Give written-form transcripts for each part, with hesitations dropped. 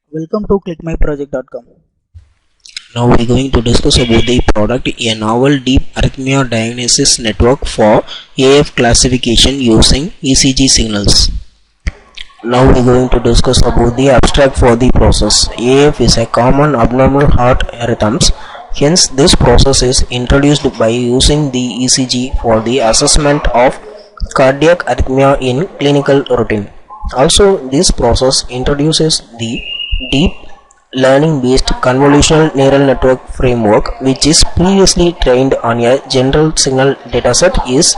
Welcome to clickmyproject.com. Now we are going to discuss about the product, a novel deep arrhythmia diagnosis network for AF classification using ECG signals. Now we are going to discuss about the abstract for the process. AF is a common abnormal heart rhythms. Hence this process is introduced by using the ECG for the assessment of cardiac arrhythmia in clinical routine. Also this process introduces the deep learning based convolutional neural network framework, which is previously trained on a general signal dataset, is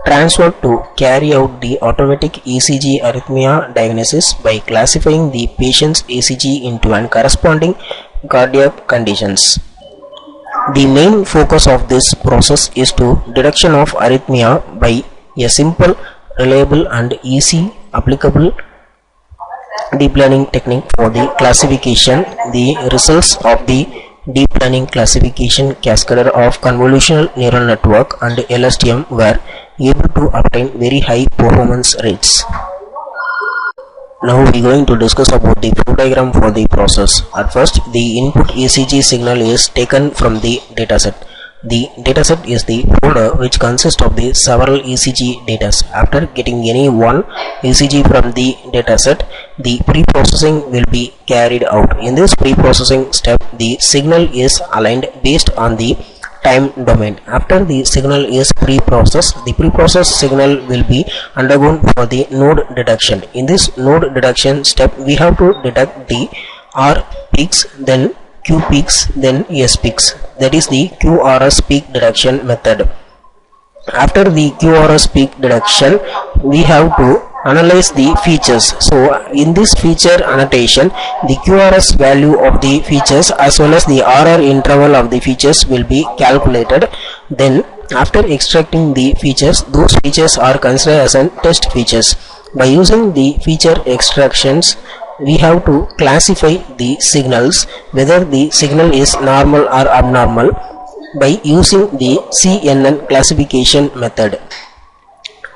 transferred to carry out the automatic ECG arrhythmia diagnosis by classifying the patient's ECG into an corresponding cardiac conditions. The main focus of this process is to detection of arrhythmia by a simple, reliable and easy applicable deep learning technique for the classification. The results of the deep learning classification cascader of convolutional neural network and LSTM were able to obtain very high performance rates. Now we are going to discuss about the flow diagram for the process. At first, the input ECG signal is taken from the dataset. The dataset is the folder which consists of the several ECG datas. After getting any one ECG from the dataset, the pre-processing will be carried out. In this pre-processing step, the signal is aligned based on the time domain. After the signal is pre-processed, the pre-processed signal will be undergone for the node detection. In this node detection step, we have to detect the R peaks, then Q peaks, then S peaks. That is the QRS peak detection method. After the QRS peak detection, we have to analyze the features. So in this feature annotation, the QRS value of the features as well as the RR interval of the features will be calculated. Then after extracting the features, those features are considered as an test features. By using the feature extractions, we have to classify the signals whether the signal is normal or abnormal by using the CNN classification method.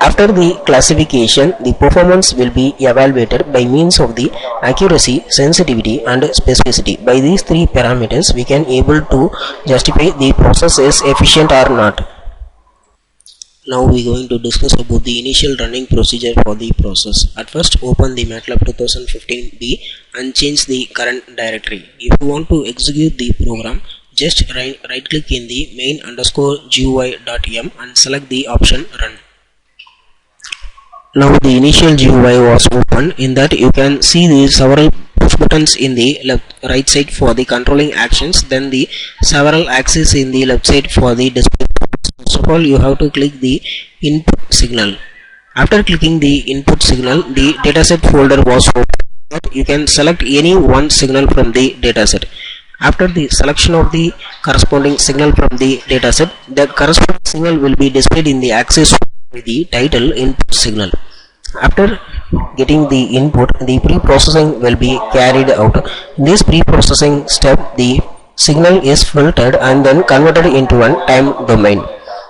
After the classification, the performance will be evaluated by means of the accuracy, sensitivity and specificity. By these three parameters, we can able to justify the process is efficient or not. Now we are going to discuss about the initial running procedure for the process. At first, open the MATLAB 2015B and change the current directory. If you want to execute the program, just right click in the main_GUI.m and select the option run. Now the initial GUI was opened. In that you can see the several push buttons in the right side for the controlling actions, then the several axes in the left side for the display. First of all, you have to click the input signal. After clicking the input signal, the dataset folder was opened. You can select any one signal from the dataset. After the selection of the corresponding signal from the dataset, the corresponding signal will be displayed in the axis with the title input signal. After getting the input, the pre-processing will be carried out. In this pre-processing step, the signal is filtered and then converted into a time domain.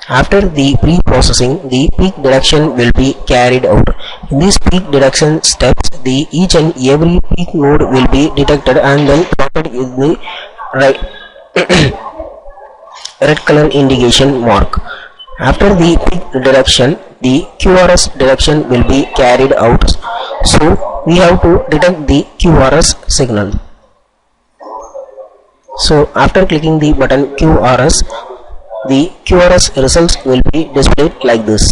After the pre-processing, the peak detection will be carried out. In this peak detection steps, the each and every peak node will be detected and then plotted in the red color indication mark. After the peak detection, the QRS detection will be carried out. So we have to detect the QRS signal. So after clicking the button QRS, the QRS results will be displayed like this.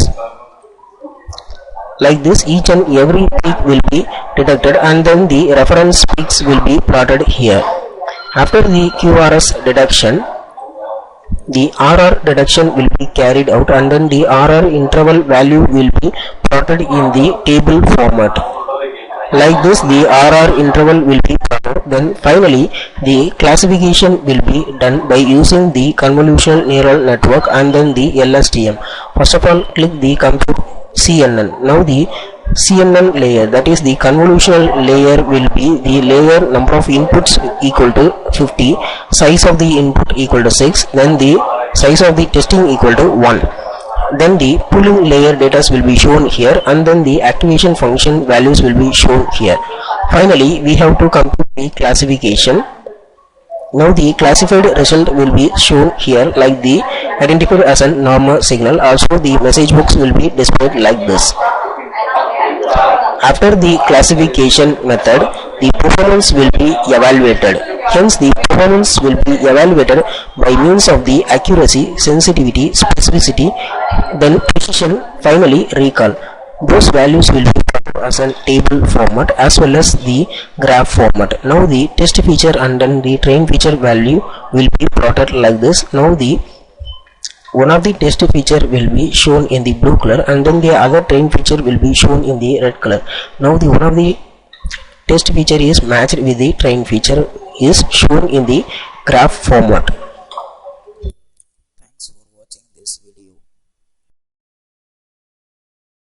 Like this, each and every peak will be detected and then the reference peaks will be plotted here. After the QRS detection, the RR detection will be carried out and then the RR interval value will be plotted in the table format. Like this, the RR interval will be plotted. Then finally, the classification will be done by using the convolutional neural network and then the LSTM. First of all, click the compute CNN. Now the CNN layer, that is the convolutional layer, will be the layer number of inputs equal to 50, size of the input equal to 6, then the size of the testing equal to 1. Then the pooling layer data will be shown here, and then the activation function values will be shown here. Finally, we have to compute the classification. Now the classified result will be shown here, like the identified as a normal signal. Also the message box will be displayed like this. After the classification method, the performance will be evaluated. Hence the performance will be evaluated by means of the accuracy, sensitivity, specificity, then precision, finally recall. Those values will be as a table format as well as the graph format. Now the test feature and then the train feature value will be plotted like this. Now the one of the test feature will be shown in the blue color, and then the other train feature will be shown in the red color. Now the one of the test feature is matched with the train feature is shown in the graph format.